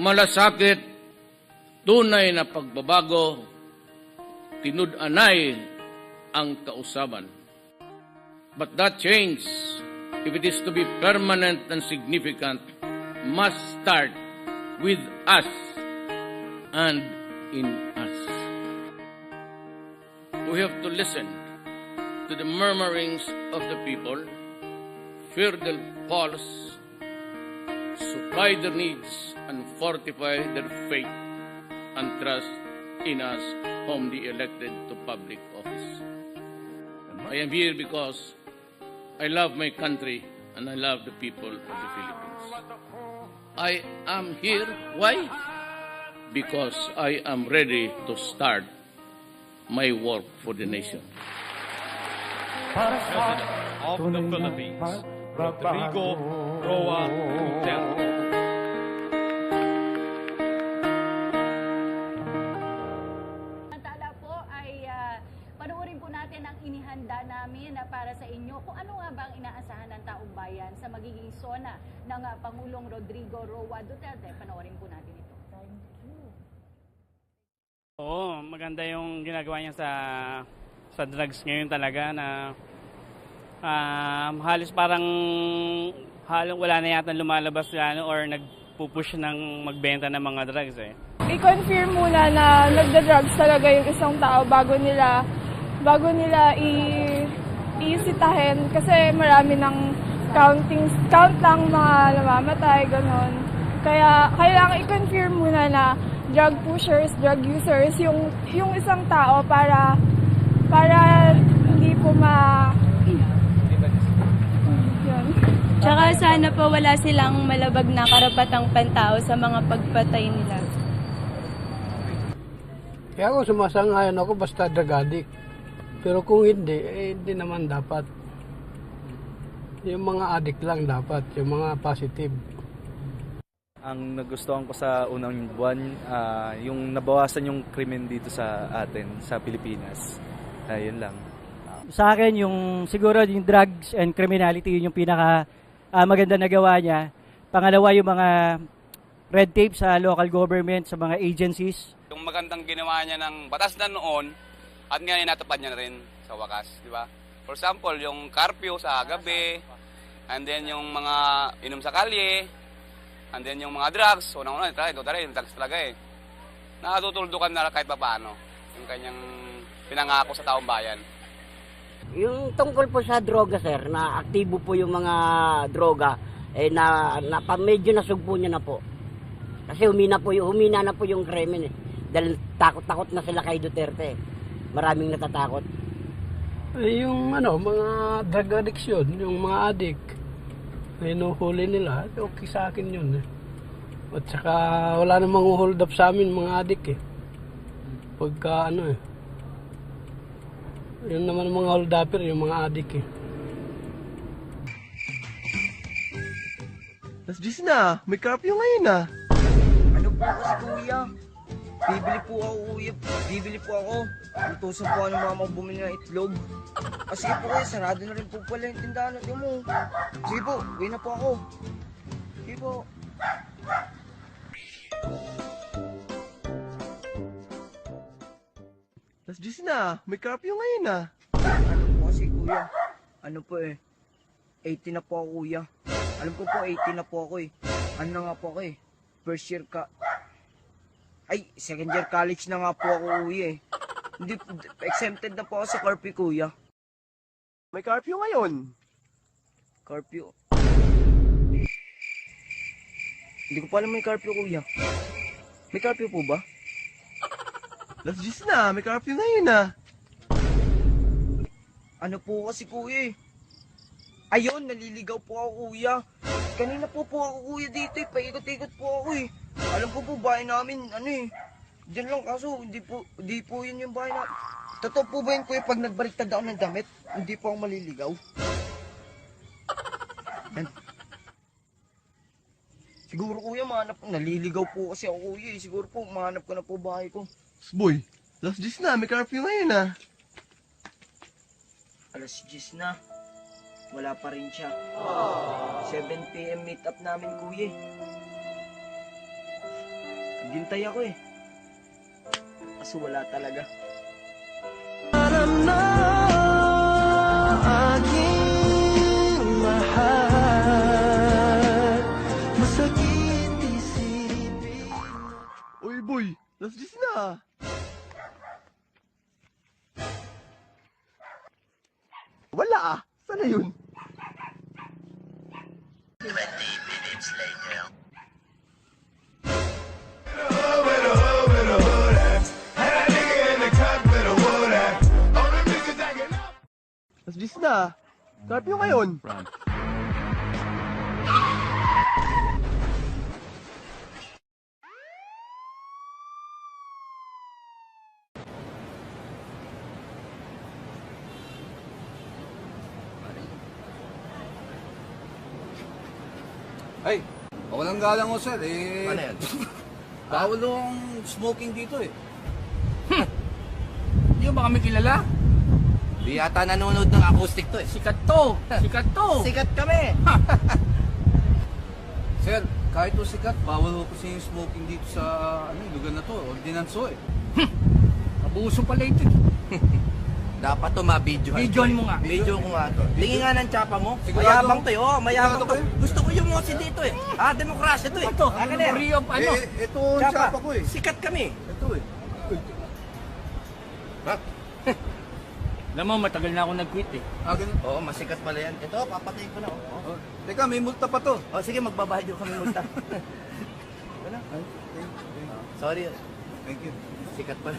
malasakit, tunay na pagbabago, tinud-anay ang kausaban. But that change, if it is to be permanent and significant, must start with us and in us. We have to listen to the murmurings of the people, fear their pulse, supply their needs, and fortify their faith and trust in us, whom they elected to public office. I am here because I love my country and I love the people of the Philippines. I am here, why? Because I am ready to start my work for the nation. President of the Philippines, Rodrigo Roa Duterte. Samantala po ay panoorin po natin ang inihanda namin para sa inyo kung ano nga ba ang inaasahan ng taong bayan sa magiging sona ng Pangulong Rodrigo Roa Duterte. Panoorin po natin ito. Thank you. Oo, maganda yung ginagawa niya sa drugs ngayon talaga na halos parang wala na yata lumalabas or nagpupush ng magbenta ng mga drugs eh. I-confirm muna na nagda-drugs talaga yung isang tao bago nila iisitahin kasi marami ng count lang mga namamatay, ganon. Kaya kailangan i-confirm muna na drug pushers, drug users, yung isang tao para hindi po yun. Tsaka sana po wala silang malabag na karapatang pantao sa mga pagpatay nila. Kaya ako sumasangayon ako basta drug addict. Pero kung hindi, hindi naman dapat. Yung mga addict lang dapat, yung mga positive. Ang nagustuhan ko sa unang buwan, yung nabawasan yung krimen dito sa atin, sa Pilipinas. Yun lang. Sa akin, siguro yung drugs and criminality, yun yung pinaka maganda na gawa niya. Pangalawa, yung mga red tape sa local government, sa mga agencies. Yung magandang ginawa niya ng batas na noon, at ngayon natupad niya na rin sa wakas, di ba? For example, yung curfew sa gabi, and then yung mga inom sa kalye, and then yung mga drugs, unang-una, yung drugs talaga eh. Nakatutuldukan na kahit pa paano yung kanyang pinangako sa taong bayan. Yung tungkol po sa droga, sir, na aktibo po yung mga droga, medyo nasugpo niya na po. Kasi humina na po yung krimen eh. Dahil takot-takot na sila kay Duterte. Maraming natatakot. Yung mga drug addiction, yung mga addict, hinuhuli nila, okay sa akin yun eh. At saka wala namang hold up sa amin mga addict eh. Pagka yun naman mga hold upper, yung mga addict eh. Las 10 na, may curfew ngayon ah. Ano po kasi kuya? Bibili po ako. Utusan po ng mama bumili ng itlog. Sige po kuya, sarado na rin po pala yung tindahan natin mo. Sige po, uwi na po ako. Sige po. Las 10 na, may curfew ngayon ah. Ano po kasi kuya? 18 na po ako kuya. Alam ko po 18 na po ako eh. Ano na nga po ako eh? First year second year college na nga po ako kuya eh. Hindi, exempted na po ako sa curfew kuya. May curfew ngayon. Curfew? Hindi ko pa alam may curfew kuya. May curfew po ba? Las 10 na, may curfew ngayon ah. Ano po kasi kuya eh? Ayun, naliligaw po ako kuya. Kanina po ako kuya dito eh, paikot-ikot po ako eh. Alam ko po bahay namin, diyan lang kaso, hindi po yun yung bahay namin. Totoo po ba yun kuya pag nagbaliktad ako ng damit, hindi po ako maliligaw? Siguro kuya, naliligaw po kasi ako kuya eh. Siguro po, mahanap ko na po bahay ko. Boy, Las 10 na, may curfew ngayon ah. Alas 10 na. Wala pa rin siya. 7 PM meet up namin kuya. Naghintay ako eh. Kaso wala talaga. Alam na aking mahal, masakit isipin. Uy boy, last days na. Wala ah, sana yun? 20 minutes later. Last days na. Curfew ngayon. Ay, walang galang ko sir eh. Ano yan? Bawal yung smoking dito eh. Hindi mo ba kami kilala? Di yata nanonood ng acoustic to eh. Sikat to! Sikat to! Sikat kami! Sir, kahit po sikat, bawal ko kasi yung smoking dito sa lugar na to. Ordinance ho eh. Abuso pala ito. Dapat to ma-videohan. Videohan mo nga. Video ko nga to. Tingin nga ng tsapa mo. Sigurado Mayabang mo? to eh. Oh, mayabang Sigurado to. kayo? Gusto ko yung mosi dito eh. Demokrasya to eh. Ito, free of ano. Ito ang tsapa ko eh. Sikat kami. Ito eh. Ha? Alam mo, matagal na ako nag-quit eh. Ah, ganun. Oo, masikat pala yan. Ito, papatayin ko na. Oh. Teka, may multa pa to. Oh, sige, magbabayad ko kami multa. Wala. Sorry. Thank you. Sikat pala.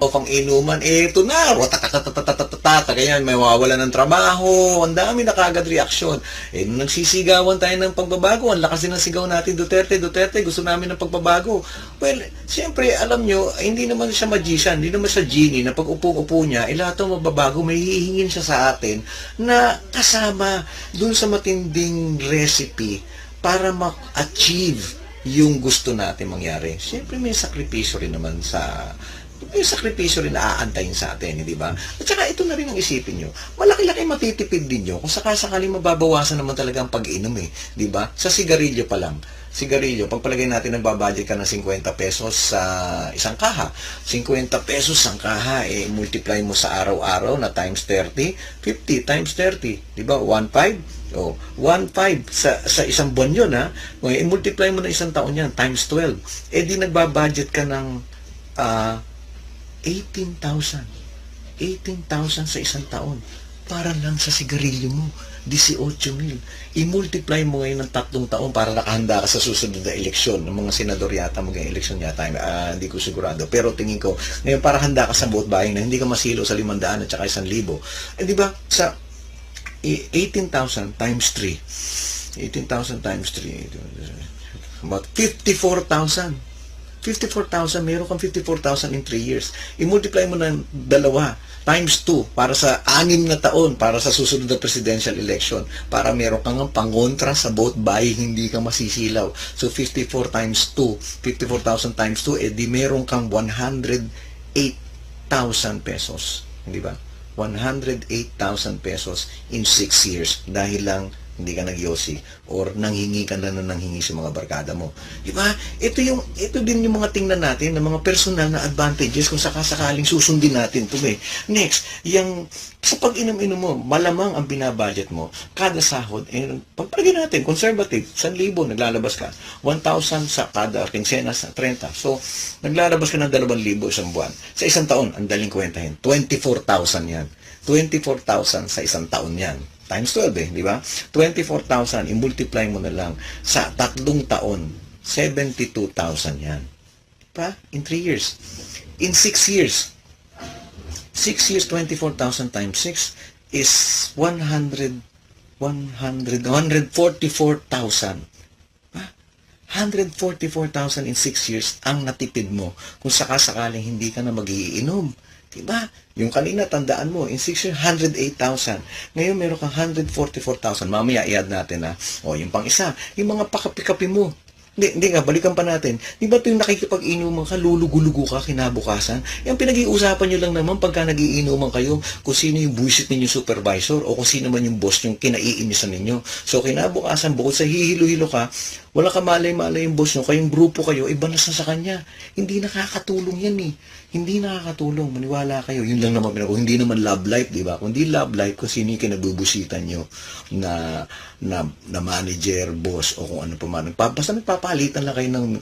O pang inuman, eto na, ratatatatatatatata, ganyan, may mawawala ng trabaho, ang dami na kagad reaksyon. Eh, nung nagsisigawan tayo ng pagbabago, ang lakas din ng sigaw natin, Duterte, gusto namin ng pagbabago. Well, siyempre, alam nyo, hindi naman siya magician, hindi naman siya genie, na pag upo-upo niya, lahat ng magbabago, may hihingin siya sa atin na kasama dun sa matinding recipe para ma-achieve yung gusto natin mangyari. Siyempre, may sakripisyo rin naman sa yung sakripisyo rin na aantayin sa atin, di ba? At saka ito na rin ang isipin nyo. Malaki-laki matitipid din nyo kung sakasakaling mababawasan naman talaga ang pag-inom eh. Di ba? Sa sigarilyo pa lang. Sigarilyo, pagpalagay natin nagbabudget ka ng 50 pesos sa isang kaha. 50 pesos ang kaha, eh, multiply mo sa araw-araw na times 30, 50 times 30. Di ba? 1.5? Oh, 1.5 sa isang buwan yun, ha? Kung i-multiply mo na isang taon yan, times 12. Eh, di nagbabudget ka ng 18,000 sa isang taon para lang sa sigarilyo mo. 18,000. I-multiply mo ngayon ng 3 taon para nakahanda ka sa susunod na eleksyon. Ng mga senador yata, mag-eleksyon yata. Hindi ko sigurado. Pero tingin ko, ngayon para handa ka sa vote buying na hindi ka masilo sa 500 at saka 1,000. Eh di ba, sa 18,000 times 3. 18,000 times 3. About 54,000. 54,000, meron kang 54,000 in 3 years. I-multiply mo ng 2 times 2 para sa 6 na taon para sa susunod na presidential election para meron kang pangontra sa vote buying, hindi ka masisilaw. So 54 times 2, 54,000 times 2, eh di meron kang 108,000 pesos. Hindi ba? 108,000 pesos in 6 years dahil lang hindi ka nagyosi or nanghingi ka na nanghingi sa mga barkada mo. Di ba? Ito din yung mga tingnan natin ng mga personal na advantages kung sakasakaling susundin natin ito eh. Next, yung sa pag-inom-inom mo, malamang ang binabudget mo, kada sahod, eh, pagpalagay natin, conservative, 1,000, naglalabas ka. 1,000 sa kada kinsena sa 30. So, naglalabas ka ng 2,000 isang buwan. Sa isang taon, ang daling kwentahin, 24,000 yan. 24,000 sa isang taon yan. Times 12 eh, di ba? 24,000, i-multiply mo na lang sa 3 taon, 72,000 yan. Diba? In 3 years. In 6 years. 6 years, 24,000 times 6 is 144,000. 144,000 in 6 years ang natipid mo kung sakasakaling hindi ka na mag-iinom. Diba? Yung kanina, tandaan mo, in 6 years, 108,000. Ngayon, meron kang 144,000. Mamaya, i-add natin, ha? O, yung pang isa, yung mga pakapi-kapi mo. Hindi nga, balikan pa natin. Di ba tuwing nakikipag-inuman ka, lulugo-lugo ka kinabukasan? Yung pinag-iusapan nyo lang naman pagka nagiinuman kayo kung sino yung buwisit ninyong supervisor o kung sino man yung boss yung kinaiinisan ninyo. So kinabukasan, bukod sa hihilo-hilo ka, wala ka malay-malay yung boss nyo, kayong grupo kayo, iba na sa kanya. Hindi nakakatulong yan eh. Hindi nakakatulong. Maniwala kayo. Yun lang naman pinag- Hindi naman love life, di ba? Kung di love life, kung sino yung kinabubusitan nyo na manager, boss, o kung ano pa man. Basta nagpapalitan lang kayo ng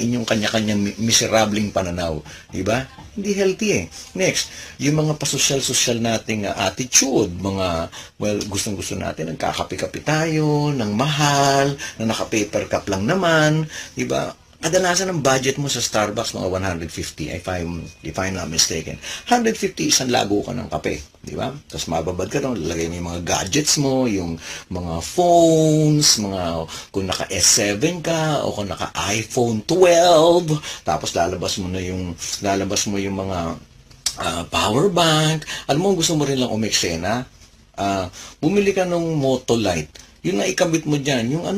inyong kanya-kanyang miserableng pananaw. Di ba? Hindi healthy eh. Next, yung mga pasosyal-sosyal nating attitude, mga, well, gustong-gusto natin, nagkakape-kape tayo, ng mahal, na naka-paper cup lang naman, di ba? Kadalasan ang budget mo sa Starbucks, mga 150, if I'm not mistaken. 150, isang lago ka ng kape, di ba? Tapos mababad ka doon, lalagay mo yung mga gadgets mo, yung mga phones, kung naka S7 ka, o kung naka iPhone 12, tapos lalabas mo yung mga power bank. Alam mo, gusto mo rin lang umeksena, bumili ka ng Motolite. Yun na ikabit mo dyan, yung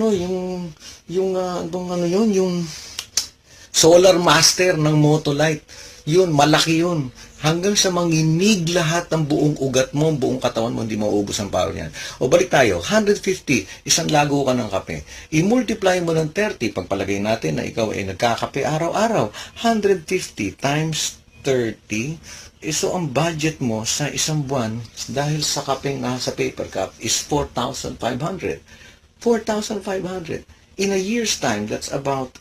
Solar Master ng Motolite. Yun, malaki yun. Hanggang sa manginig lahat ng buong ugat mo, buong katawan mo, hindi mauubos ang power niyan. O balik tayo, 150, isang lago ka ng kape. I-multiply mo ng 30, pagpalagay natin na ikaw ay nagkakape araw-araw. 150 times 30, so ang budget mo sa isang buwan, dahil sa kapeng nasa paper cup, is 4,500. 4,500. In a year's time, that's about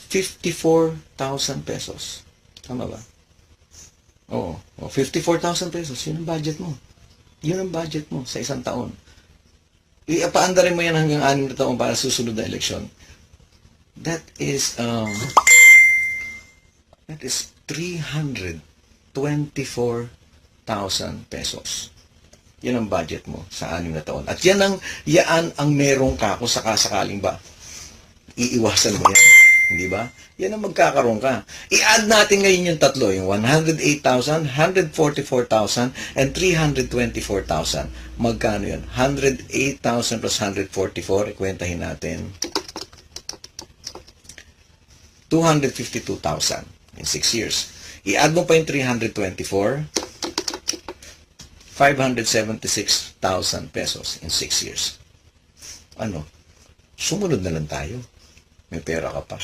54,000 pesos. Tama ba? Oo. 54,000 pesos. Yun ang budget mo. Yun ang budget mo sa isang taon. Ipaandarin mo yan hanggang 6 na taon para susunod na eleksyon. That is 324,000 pesos. Yan ang budget mo sa 6 na taon. At yan ang meron ka kung sakasakaling ba iiwasan mo yan. Hindi ba? Yan ang magkakaroon ka. I-add natin ngayon yung tatlo, yung 108,000, 144,000, and 324,000. Magkano yun? 108,000 plus 144, ikwentahin natin. 252,000 in 6 years. I-add mo pa yung 324, 576,000 pesos in 6 years. Ano? Sumunod na lang tayo. May pera ka pa.